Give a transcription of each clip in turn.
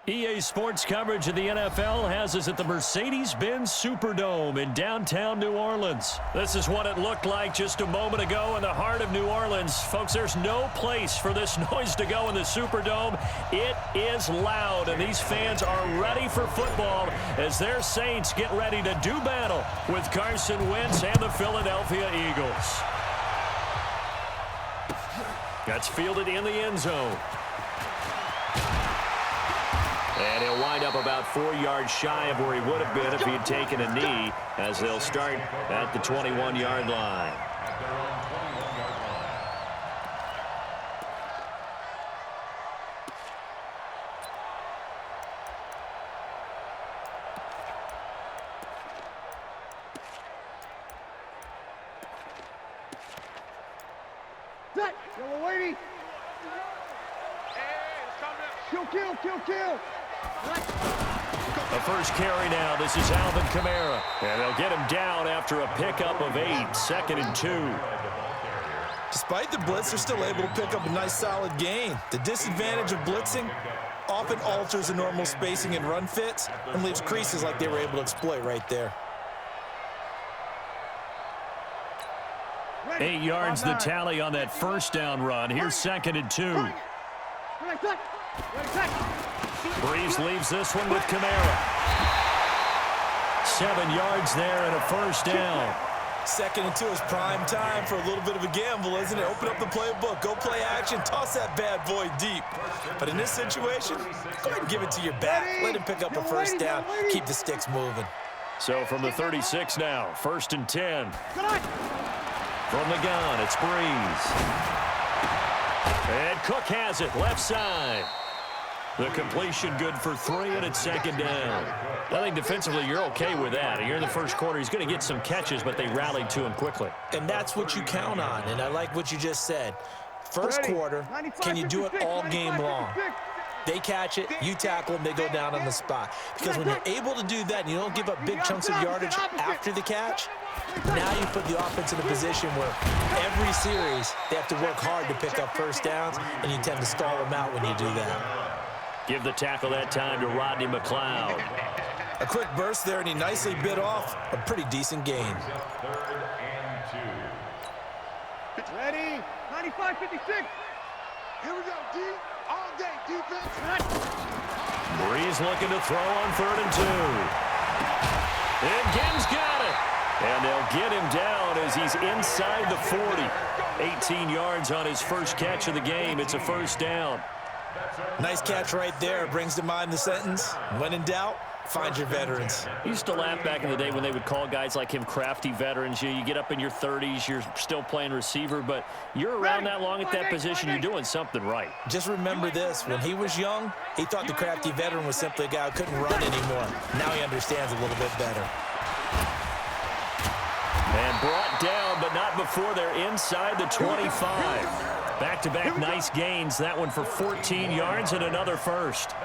EA Sports coverage of the NFL has us at the Mercedes-Benz Superdome in downtown New Orleans. This is what it looked like just a moment ago in the heart of New Orleans. Folks, there's no place for this noise to go in the Superdome. It is loud, and these fans are ready for football as their Saints get ready to do battle with Carson Wentz and the Philadelphia Eagles. That's fielded in the end zone. And he'll wind up about 4 yards shy of where he would have been if he had taken a knee, as they'll start at the 21-yard line. Kill. The first carry now. This is Alvin Kamara. And they'll get him down after a pickup of 8. 2nd and 2. Despite the blitz, they're still able to pick up a nice solid gain. The disadvantage of blitzing often alters the normal spacing and run fits and leaves creases like they were able to exploit right there. 8 yards the tally on that first down run. Here's 2nd and 2. Breeze leaves this one with Kamara. 7 yards there and a first down. 2nd and 2 is prime time for a little bit of a gamble, isn't it? Open up the playbook, go play action, toss that bad boy deep. But in this situation, go ahead and give it to your back. Let him pick up a first down, keep the sticks moving. So from the 36 now, 1st and 10. From the gun, it's Breeze. And Cook has it, left side. The completion good for 3, and it's 2nd down. I think defensively you're okay with that. You're in the first quarter. He's going to get some catches, but they rallied to him quickly. And that's what you count on, and I like what you just said. First quarter, can you do it all game long? They catch it, you tackle them, they go down on the spot. Because when you're able to do that and you don't give up big chunks of yardage after the catch, now you put the offense in a position where every series they have to work hard to pick up first downs, and you tend to stall them out when you do that. Give the tackle that time to Rodney McLeod. A quick burst there, and he nicely bit off a pretty decent gain. Ready? 95-56. Here we go, D. All day, defense. Breeze looking to throw on 3rd and 2. And Gibbs got it. And they'll get him down as he's inside the 40. 18 yards on his first catch of the game. It's a first down. Nice catch right there. Brings to mind the sentence, when in doubt, find your veterans. I used to laugh back in the day when they would call guys like him crafty veterans. You get up in your 30s, you're still playing receiver, but you're around that long at that position, you're doing something right. Just remember this. When he was young, he thought the crafty veteran was simply a guy who couldn't run anymore. Now he understands a little bit better. And brought down, but not before they're inside the 25. Back-to-back nice gains. That one for 14 yards and another first.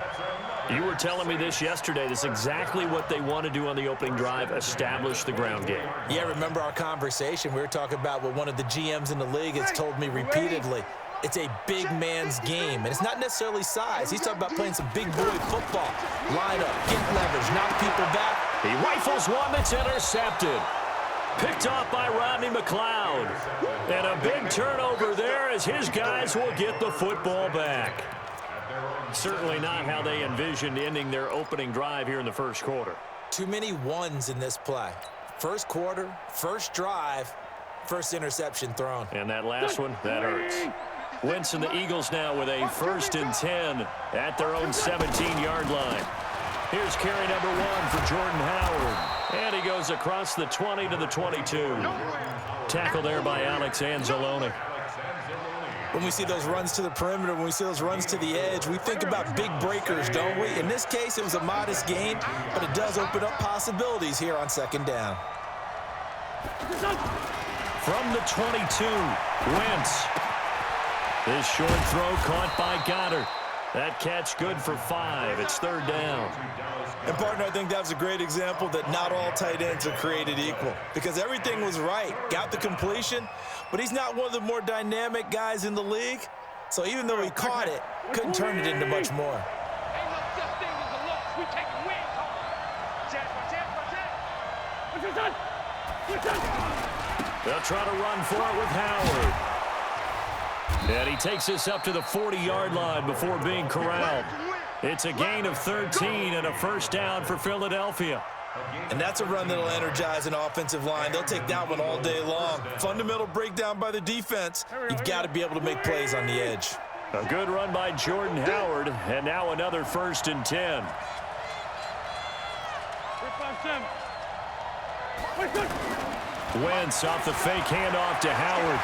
You were telling me this yesterday. This is exactly what they want to do on the opening drive, establish the ground game. Yeah, remember our conversation? We were talking about what one of the GMs in the league has told me repeatedly. It's a big man's game, and it's not necessarily size. He's talking about playing some big boy football. Line up, get leverage, knock people back. He rifles one that's intercepted. Picked off by Rodney McLeod. And a big turnover there as his guys will get the football back. Certainly not how they envisioned ending their opening drive here in the first quarter. Too many ones in this play. First quarter, first drive, first interception thrown. And that last one, that hurts. Wentz and the Eagles now with a 1st and 10 at their own 17-yard line. Here's carry number 1 for Jordan Howard. And he goes across the 20 to the 22. Tackle there by Alex Anzalone. When we see those runs to the perimeter, when we see those runs to the edge, we think about big breakers, don't we? In this case, it was a modest gain, but it does open up possibilities here on 2nd down. From the 22, Wentz. This short throw caught by Goddard. That catch good for 5. It's 3rd down. And, partner, I think that was a great example that not all tight ends are created equal, because everything was right. Got the completion, but he's not one of the more dynamic guys in the league. So even though he caught it, couldn't turn it into much more. They'll try to run for it with Howard. And he takes this up to the 40-yard line before being corralled. It's a gain of 13 and a first down for Philadelphia. And that's a run that'll energize an offensive line. They'll take that one all day long. Fundamental breakdown by the defense. You've got to be able to make plays on the edge. A good run by Jordan Howard, and now another 1st and 10. Wentz off the fake handoff to Howard.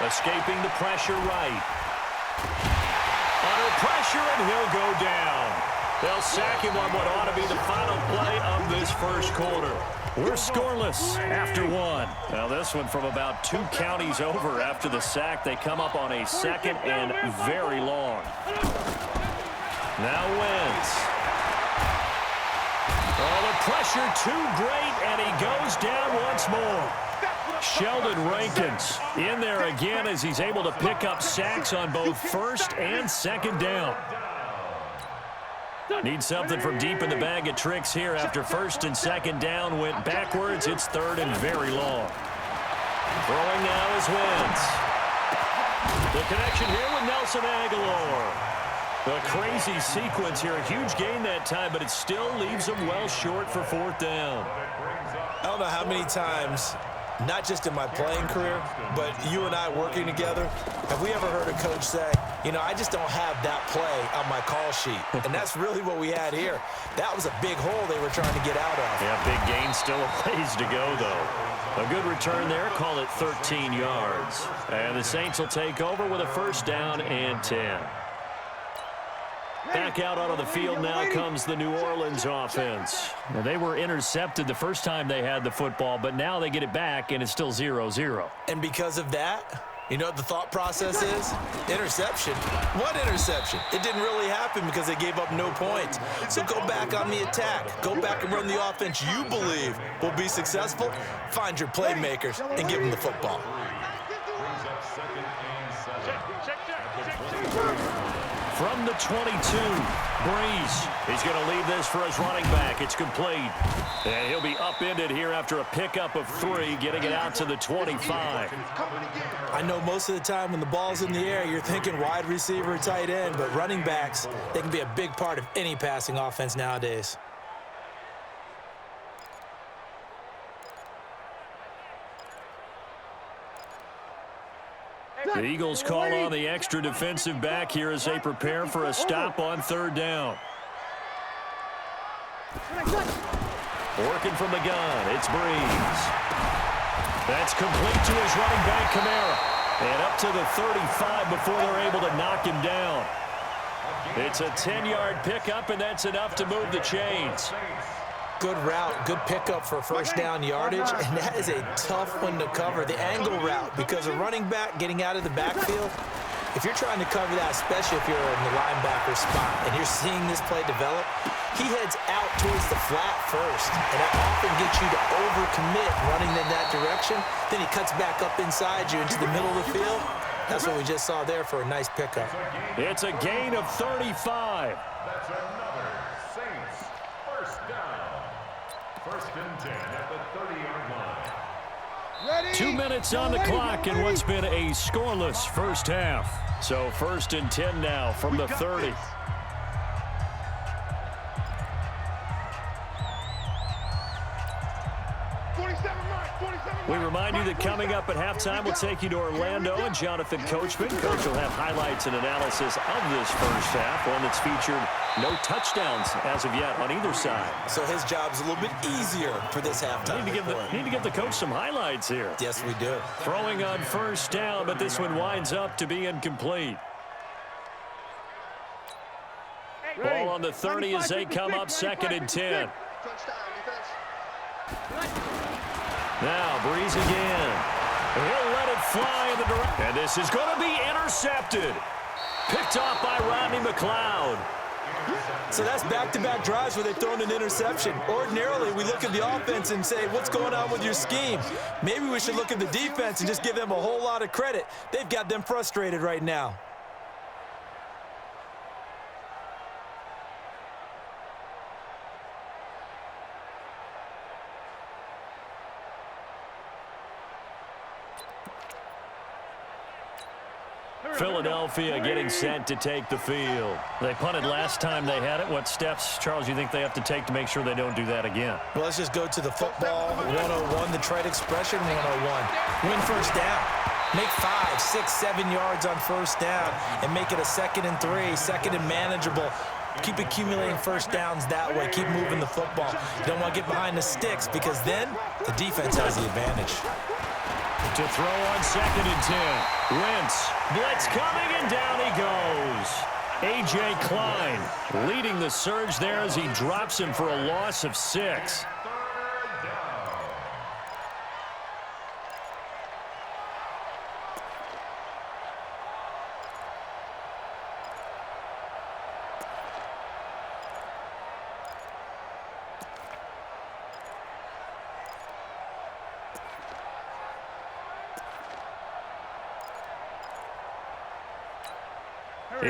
Escaping the pressure right. Under pressure, and he'll go down. They'll sack him on what ought to be the final play of this first quarter. We're scoreless after one. Now this one from about 2 counties over after the sack. They come up on a 2nd and very long. Now Wentz. Oh, the pressure too great, and he goes down once more. Sheldon Rankins in there again as he's able to pick up sacks on both 1st and 2nd down. Need something from deep in the bag of tricks here after 1st and 2nd down went backwards. It's 3rd and very long. Throwing now is Wentz. The connection here with Nelson Aguilar. A crazy sequence here. A huge gain that time, but it still leaves them well short for 4th down. I don't know how many times, not just in my playing career, but you and I working together, have we ever heard a coach say, you know, I just don't have that play on my call sheet. And that's really what we had here. That was a big hole they were trying to get out of. Yeah, big gain, still a ways to go, though. A good return there, call it 13 yards. And the Saints will take over with a 1st down and 10. Back out onto the field now comes the New Orleans offense. Now, they were intercepted the first time they had the football, but now they get it back, and it's still 0-0. And because of that, you know what the thought process is? Interception. What interception? It didn't really happen because they gave up no points. So go back on the attack. Go back and run the offense you believe will be successful. Find your playmakers and give them the football. From the 22, Breeze. He's going to leave this for his running back. It's complete. And he'll be upended here after a pickup of 3, getting it out to the 25. I know most of the time when the ball's in the air, you're thinking wide receiver, tight end, but running backs, they can be a big part of any passing offense nowadays. The Eagles call on the extra defensive back here as they prepare for a stop on 3rd down. Working from the gun, it's Breeze. That's complete to his running back, Kamara. And up to the 35 before they're able to knock him down. It's a 10-yard pickup, and that's enough to move the chains. Good route, good pickup for 1st down yardage, and that is a tough one to cover. The angle route, because a running back getting out of the backfield, if you're trying to cover that, especially if you're in the linebacker spot and you're seeing this play develop, he heads out towards the flat first, and that often gets you to overcommit running in that direction. Then he cuts back up inside you into the middle of the field. That's what we just saw there for a nice pickup. It's a gain of 35. That's another Saints 1st down. 1st and 10 at the 30-yard line. 2 minutes on the clock in what's been a scoreless first half. So 1st and 10 now from the 30. We remind you that coming up at halftime, we'll take you to Orlando and Jonathan Coachman. Coach will have highlights and analysis of this first half, one that's featured no touchdowns as of yet on either side. So his job's a little bit easier for this halftime. Need to give the coach some highlights here. Yes, we do. Throwing on 1st down, but this one winds up to be incomplete. Ball on the 30 as they come up 2nd and 10. Now, Breeze again. He'll let it fly in the direction. And this is going to be intercepted. Picked off by Rodney McLeod. So that's back-to-back drives where they've thrown an interception. Ordinarily, we look at the offense and say, what's going on with your scheme? Maybe we should look at the defense and just give them a whole lot of credit. They've got them frustrated right now. Philadelphia getting set to take the field. They punted last time they had it. What steps, Charles, you think they have to take to make sure they don't do that again? Well, let's just go to the football 101, the trade expression 101. Win first down. Make 5, 6, 7 yards on first down and make it a 2nd and 3, 2nd and manageable. Keep accumulating first downs that way. Keep moving the football. You don't want to get behind the sticks because then the defense has the advantage. To throw on 2nd and 10. Wentz. Blitz coming, and down he goes. A.J. Klein leading the surge there as he drops him for a loss of 6.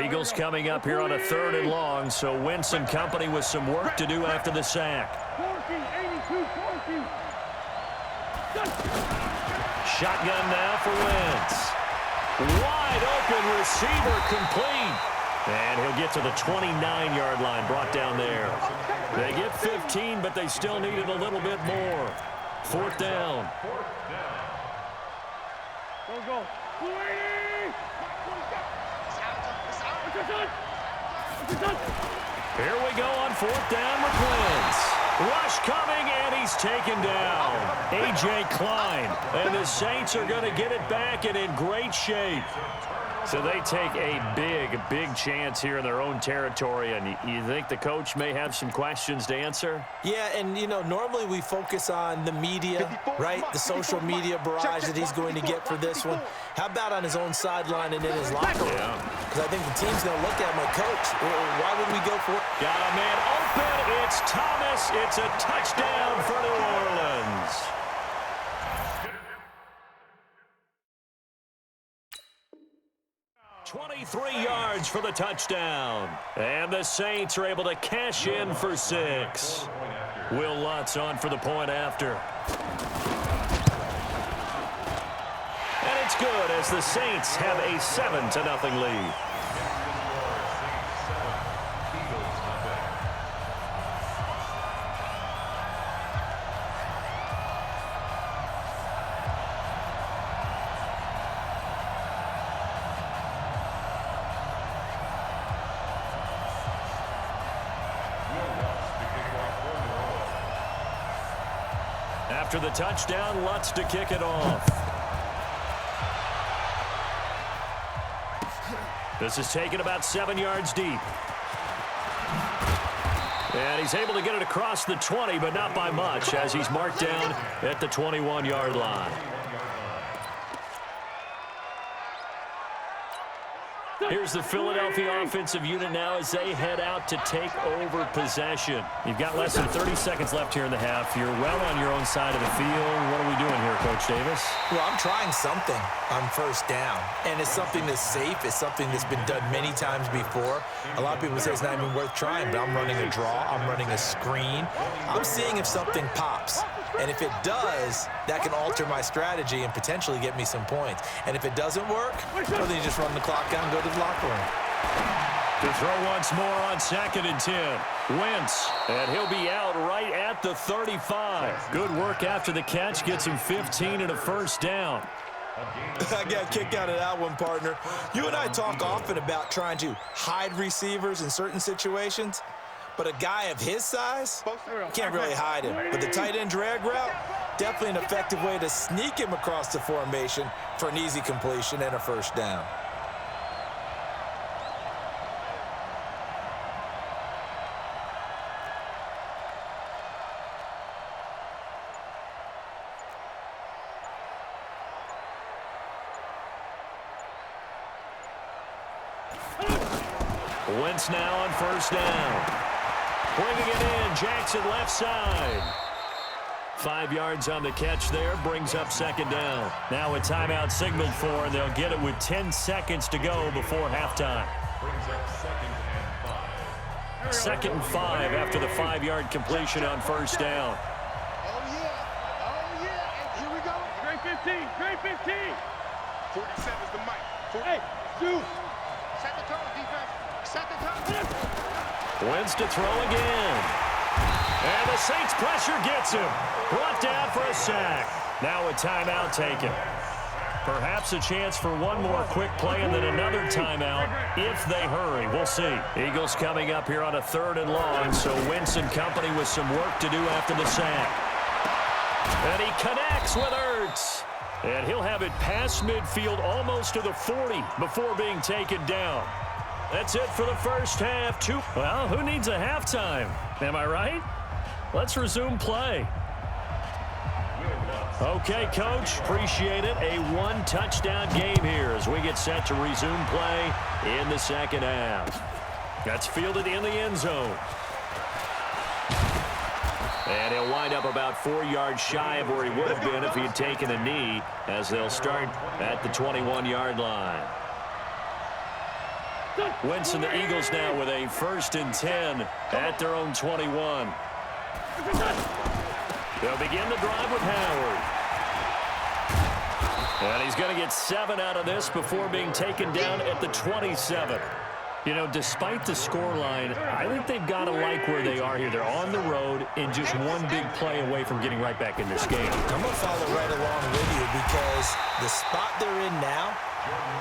Eagles coming up here on a 3rd and long, so Wentz and company with some work to do after the sack. Shotgun now for Wentz. Wide open receiver complete. And he'll get to the 29-yard line, brought down there. They get 15, but they still needed a little bit more. 4th down. Go. Here we go on 4th down with Wentz. Rush coming, and he's taken down. A.J. Klein. And the Saints are going to get it back and in great shape. So they take a big chance here in their own territory. And you think the coach may have some questions to answer? Yeah, and, you know, normally we focus on the media, right? The social media barrage that he's going to get for this one. How about on his own sideline and in his locker room? Because I think the team's going to look at him like, Coach, why would we go for it? Got a man open. It's Thomas. It's a touchdown for New Orleans. 23 yards for the touchdown. And the Saints are able to cash in for 6. Will Lutz on for the point after. And it's good as the Saints have a 7-0 lead. After the touchdown, Lutz to kick it off. This is taken about 7 yards deep. And he's able to get it across the 20, but not by much, as he's marked down at the 21-yard line. Here's the Philadelphia offensive unit now as they head out to take over possession. You've got less than 30 seconds left here in the half. You're well on your own side of the field. What are we doing here, Coach Davis? Well, I'm trying something on first down, and it's something that's safe. It's something that's been done many times before. A lot of people say it's not even worth trying, but I'm running a draw. I'm running a screen. I'm seeing if something pops. And if it does, that can alter my strategy and potentially get me some points. And if it doesn't work, well, then you just run the clock down and go to the locker room. To throw once more on 2nd and 10. Wentz, and he'll be out right at the 35. Good work after the catch. Gets him 15 and a first down. I got kicked out of that one, partner. You and I talk often about trying to hide receivers in certain situations. But a guy of his size, can't really hide him. But the tight end drag route, definitely an effective way to sneak him across the formation for an easy completion and a first down. Wentz now on first down. Bringing it in, Jackson left side. 5 yards on the catch there, brings up 2nd down. Now a timeout signaled for, and they'll get it with 10 seconds to go before halftime. Brings up 2nd and 5. 2nd and 5 after the 5-yard completion on first down. Oh, yeah. And here we go. Great 15. 47 is the mic. Hey. Shoot. Set the tone, defense. Set the tone. Wins to throw again. And the Saints pressure gets him. Brought down for a sack. Now a timeout taken. Perhaps a chance for one more quick play and then another timeout if they hurry. We'll see. Eagles coming up here on a 3rd and long, so Wentz and company with some work to do after the sack. And he connects with Ertz. And he'll have it past midfield almost to the 40 before being taken down. That's it for the first half. Well, who needs a halftime? Am I right? Let's resume play. Okay, Coach, appreciate it. A 1-touchdown game here as we get set to resume play in the second half. That's fielded in the end zone. And he'll wind up about 4 yards shy of where he would have been if he had taken a knee, as they'll start at the 21-yard line. Wentz and the Eagles now with a 1st and 10 at their own 21. They'll begin the drive with Howard. And he's going to get 7 out of this before being taken down at the 27. You know, despite the scoreline, I think they've got to like where they are here. They're on the road and just one big play away from getting right back in this game. I'm going to follow right along with you because the spot they're in now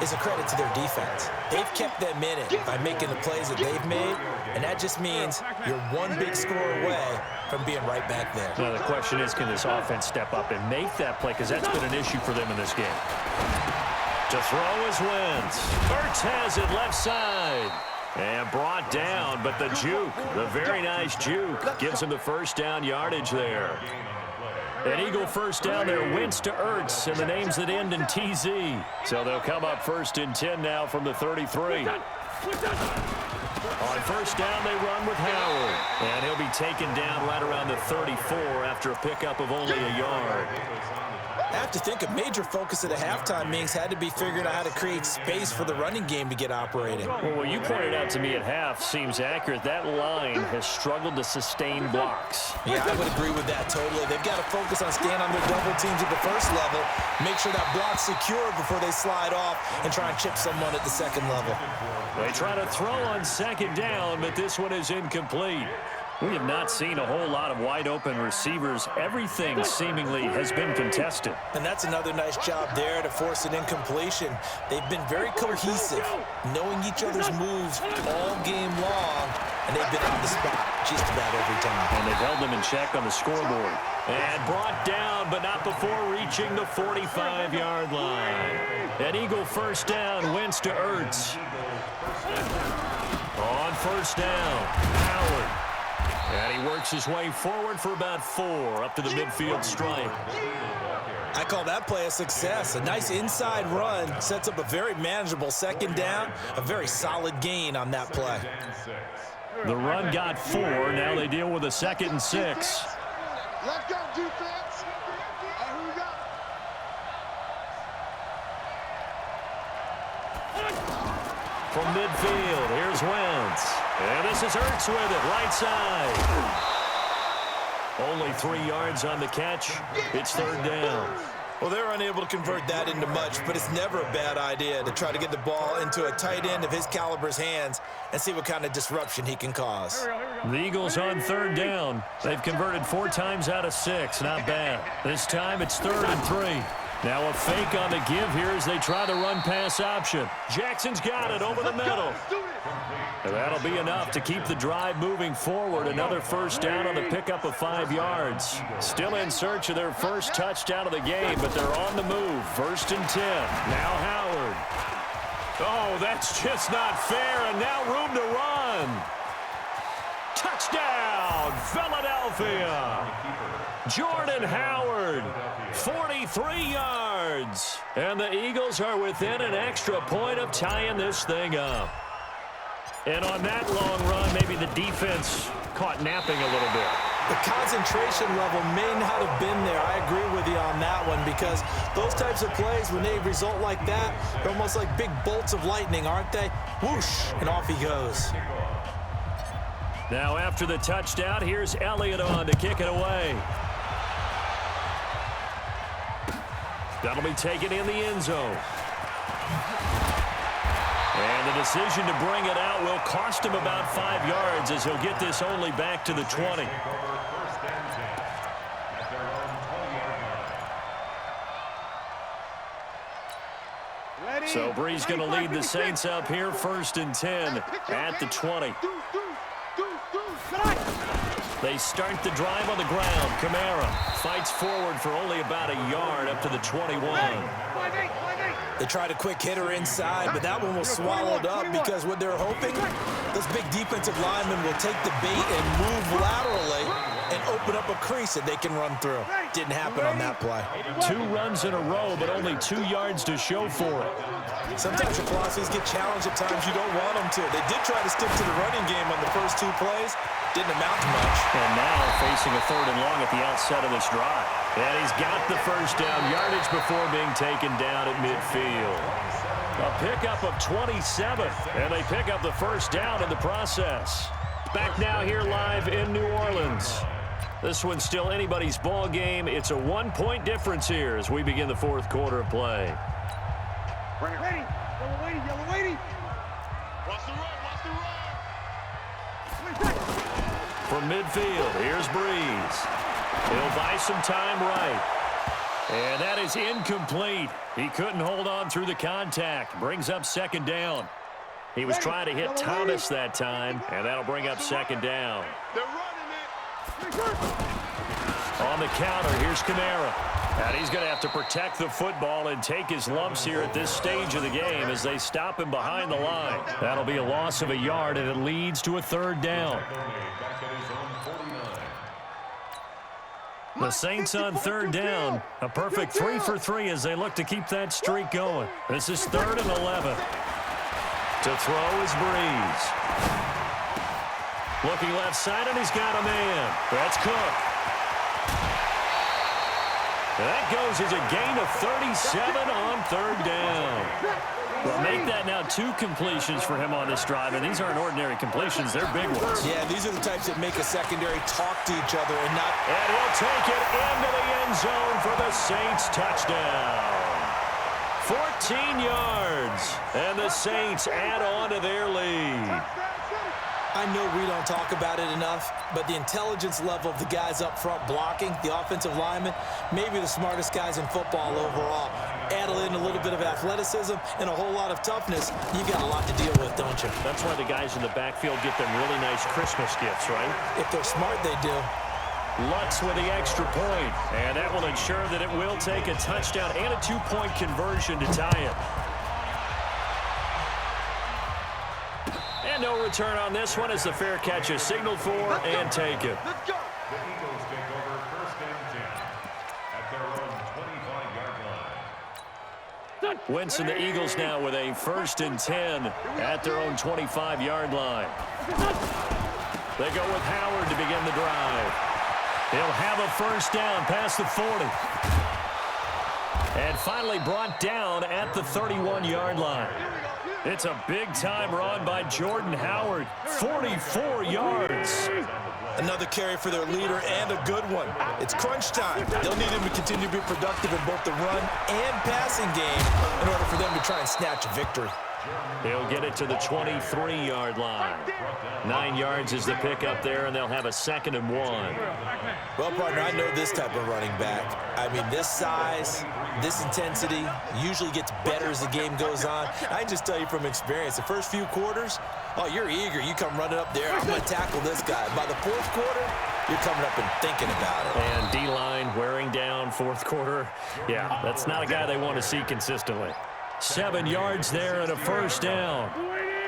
is a credit to their defense. They've kept them in it by making the plays that they've made, and that just means you're one big score away from being right back there. Now, the question is, can this offense step up and make that play? Because that's been an issue for them in this game. To throw is Wentz. Ertz has it left side. And brought down, but the juke, the very nice juke, gives him the first down yardage there. An Eagle first down there, Wentz to Ertz, and the names that end in TZ. So they'll come up 1st and 10 now from the 33. On first down, they run with Howard. And he'll be taken down right around the 34 after a pickup of only a yard. I have to think a major focus at the halftime meetings had to be figuring out how to create space for the running game to get operating. Well, what you pointed out to me at half seems accurate. That line has struggled to sustain blocks. Yeah, I would agree with that totally. They've got to focus on staying on their double teams at the first level, make sure that block's secure before they slide off and try and chip someone at the second level. They try to throw on 2nd down, but this one is incomplete. We have not seen a whole lot of wide-open receivers. Everything seemingly has been contested. And that's another nice job there to force an incompletion. They've been very cohesive, knowing each other's moves all game long, and they've been on the spot just about every time. And they've held them in check on the scoreboard. And brought down, but not before reaching the 45-yard line. An Eagle first down, Wentz to Ertz. On first down, Howard. And he works his way forward for about 4 up to the midfield stripe. I call that play a success. A nice inside run sets up a very manageable 2nd down, a very solid gain on that play. The run got 4. Now they deal with a 2nd and 6. Let's go, defense. And who we got? From midfield, here's Wentz. And this is Ertz with it, right side. Only 3 yards on the catch. It's 3rd down. Well, they're unable to convert that into much, but it's never a bad idea to try to get the ball into a tight end of his caliber's hands and see what kind of disruption he can cause. The Eagles on 3rd down. They've converted 4 times out of 6. Not bad. This time it's 3rd and 3. Now a fake on the give here as they try to run pass option. Jackson's got it over the middle. And that'll be enough to keep the drive moving forward. Another first down on the pickup of 5 yards. Still in search of their first touchdown of the game, but they're on the move. 1st and 10. Now Howard. Oh, that's just not fair, and now room to run. Touchdown, Philadelphia. Jordan Howard, 43 yards. And the Eagles are within an extra point of tying this thing up. And on that long run, maybe the defense caught napping a little bit. The concentration level may not have been there. I agree with you on that one because those types of plays, when they result like that, they're almost like big bolts of lightning, aren't they? Whoosh, and off he goes. Now after the touchdown, here's Elliott on to kick it away. That'll be taken in the end zone. And the decision to bring it out will cost him about 5 yards as he'll get this only back to the 20. So Bree's going to lead the Saints up here, 1st and 10 at the 20. They start the drive on the ground. Kamara fights forward for only about a yard up to the 21. They tried a quick hitter inside, but that one was swallowed up because what they're hoping, those big defensive linemen will take the bait and move laterally and open up a crease that they can run through. Didn't happen on that play. 2 runs in a row, but only 2 yards to show for it. Sometimes your philosophies get challenged at times you don't want them to. They did try to stick to the running game on the first 2 plays. Didn't amount to much. And now facing a 3rd and long at the outset of this drive. And he's got the first down yardage before being taken down at midfield. A pickup of 27, and they pick up the first down in the process. Back now here live in New Orleans. This one's still anybody's ball game. It's a 1-point difference here as we begin the 4th quarter of play. Ready. Yellow waiting. Watch the run. From midfield, here's Breeze. He'll buy some time right. And that is incomplete. He couldn't hold on through the contact. Brings up 2nd down. He was trying to hit Thomas that time, and that'll bring up 2nd down. They're running it. On the counter, here's Kamara. And he's going to have to protect the football and take his lumps here at this stage of the game as they stop him behind the line. That'll be a loss of a yard, and it leads to a 3rd down. The Saints on 3rd down. A perfect 3 for 3 as they look to keep that streak going. This is 3rd and 11. To throw is Breeze. Looking left side, and he's got a man. That's Cook. That goes as a gain of 37 on 3rd down. Well, make that now 2 completions for him on this drive, and these aren't ordinary completions. They're big ones. Yeah, these are the types that make a secondary talk to each other and not... And he'll take it into the end zone for the Saints touchdown. 14 yards, and the Saints add on to their lead. I know we don't talk about it enough, but the intelligence level of the guys up front blocking, the offensive linemen, maybe the smartest guys in football overall. Add in a little bit of athleticism and a whole lot of toughness, you've got a lot to deal with, don't you? That's why the guys in the backfield get them really nice Christmas gifts, right? If they're smart, they do. Lutz with the extra point, and that will ensure that it will take a touchdown and a 2-point conversion to tie it. And no return on this one as the fair catch is signaled for and taken. Let's go. The Eagles take over 1st and 10 at their own 25-yard line. Wentz and the Eagles now with a 1st and 10 at their own 25-yard line. They go with Howard to begin the drive. He'll have a first down past the 40. And finally brought down at the 31-yard line. It's a big-time run by Jordan Howard, 44 yards. Another carry for their leader and a good one. It's crunch time. They'll need him to continue to be productive in both the run and passing game in order for them to try and snatch a victory. He'll get it to the 23-yard line. 9 yards is the pickup there, and they'll have a 2nd and 1. Well, partner, I know this type of running back. I mean, this size, this intensity usually gets better as the game goes on. I can just tell you from experience, the first few quarters, oh, you're eager. You come running up there, I'm going to tackle this guy. By the 4th quarter, you're coming up and thinking about it. And D-line wearing down 4th quarter. Yeah, that's not a guy they want to see consistently. 7 yards there and a first down.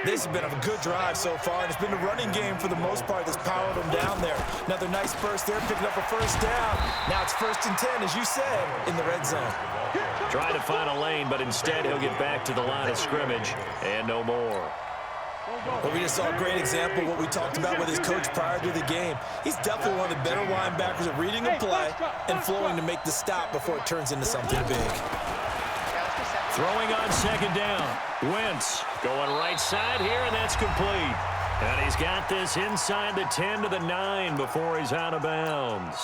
This has been a good drive so far, and it's been the running game for the most part that's powered them down there. Another nice burst there, picking up a first down. Now it's 1st and 10, as you said, in the red zone. Trying to find a lane, but instead he'll get back to the line of scrimmage and no more. Well, we just saw a great example of what we talked about with his coach prior to the game. He's definitely one of the better linebackers at reading a play and flowing to make the stop before it turns into something big. Throwing on 2nd down. Wentz going right side here, and that's complete. And he's got this inside the 10 to the 9 before he's out of bounds.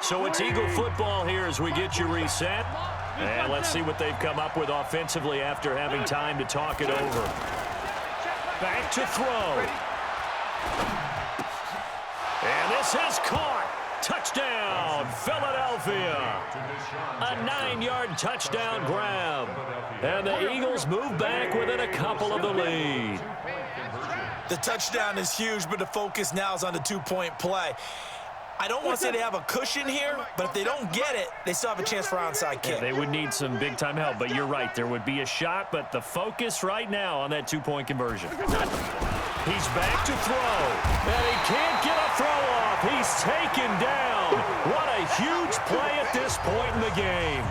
So it's Eagle football here as we get you reset. And let's see what they've come up with offensively after having time to talk it over. back to throw. And this is caught. Touchdown, Philadelphia. A 9-yard touchdown grab. And the Eagles move back within a couple of the lead. The touchdown is huge, but the focus now is on the two-point play. I don't want to say they have a cushion here, but if they don't get it, they still have a chance for onside kick. Yeah, they would need some big-time help, but you're right. There would be a shot, but the focus right now on that two-point conversion. He's back to throw, and he can't get a throw off. He's taken down. What a huge play at this point in the game.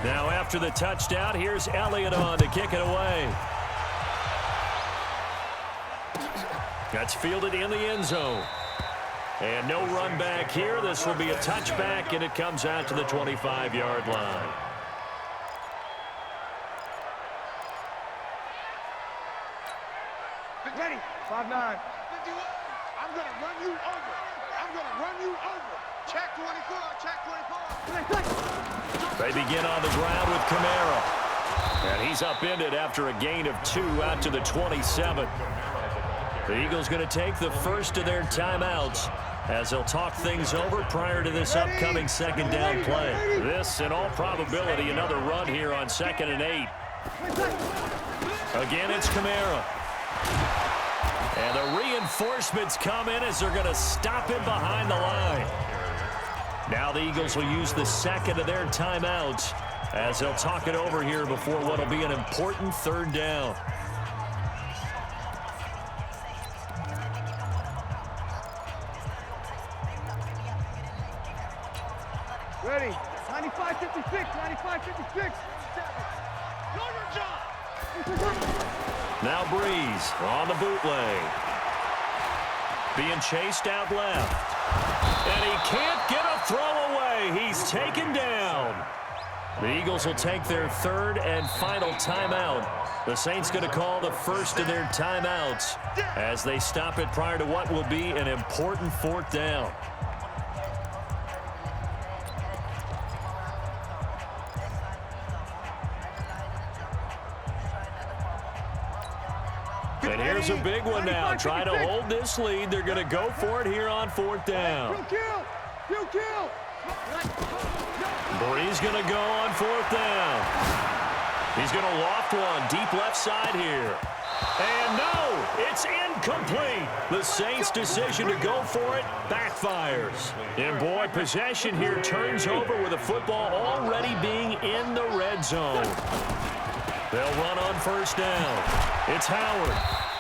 Now after the touchdown, here's Elliott on to kick it away. That's fielded in the end zone. And no run back here. This will be a touchback, and it comes out to the 25-yard line. Ready, 5-9. I'm going to run you over. I'm going to run you over. Check 24, check 24. They begin on the ground with Kamara. And he's upended after a gain of 2 out to the 27. The Eagles going to take the first of their timeouts as they'll talk things over prior to this upcoming second down play. This, in all probability, another run here on 2nd and 8. Again, it's Kamara. And the reinforcements come in as they're going to stop him behind the line. Now the Eagles will use the second of their timeouts as they'll talk it over here before what will be an important third down. Ready, 95-56, 95-56. Know your job. Now Breeze on the bootleg. Being chased out left. And he can't get a throw away. He's taken down. The Eagles will take their third and final timeout. The Saints going to call the first of their timeouts as they stop it prior to what will be an important fourth down. And here's a big one now. Trying to hold this lead. They're going to go for it here on fourth down. Kill. Breeze going to go on fourth down. He's going to loft one deep left side here. And no, it's incomplete. The Saints' decision to go for it backfires. And boy, possession here turns over with the football already being in the red zone. They'll run on first down. It's Howard.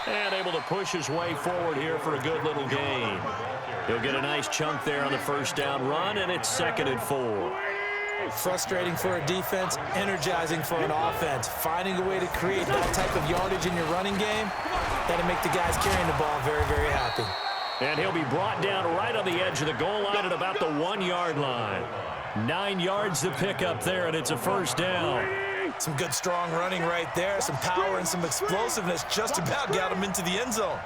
And able to push his way forward here for a good little gain. He'll get a nice chunk there on the first down run, and it's 2nd and 4. Frustrating for a defense, energizing for an offense. Finding a way to create that type of yardage in your running game, that'll make the guys carrying the ball very, very happy. And he'll be brought down right on the edge of the goal line at about the 1-yard line. 9 yards to pick up there, and it's a first down. Some good, strong running right there. Some power and some explosiveness just about got him into the end zone.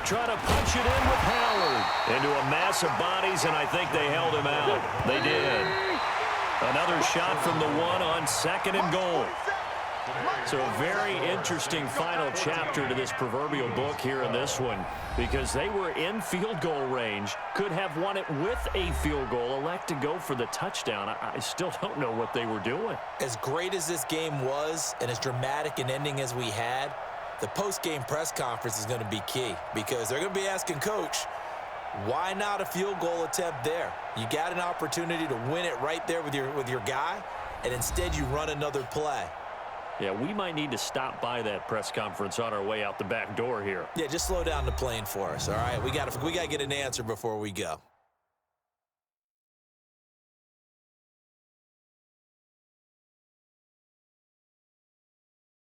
Trying to punch it in with Howard into a mass of bodies, and I think they held him out. They did. Another shot from the 1 on 2nd and goal. So a very interesting final chapter to this proverbial book here in this one, because they were in field goal range, could have won it with a field goal, elect to go for the touchdown. I still don't know what they were doing. As great as this game was and as dramatic an ending as we had, the post-game press conference is going to be key, because they're going to be asking Coach, why not a field goal attempt there? You got an opportunity to win it right there with your guy, and instead you run another play. Yeah, we might need to stop by that press conference on our way out the back door here. Yeah, just slow down the plane for us, all right? We got to get an answer before we go.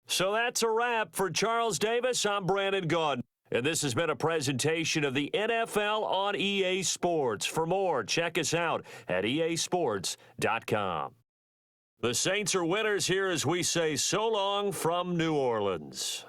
So that's a wrap for Charles Davis. I'm Brandon Gaudin, and this has been a presentation of the NFL on EA Sports. For more, check us out at easports.com. The Saints are winners here as we say so long from New Orleans.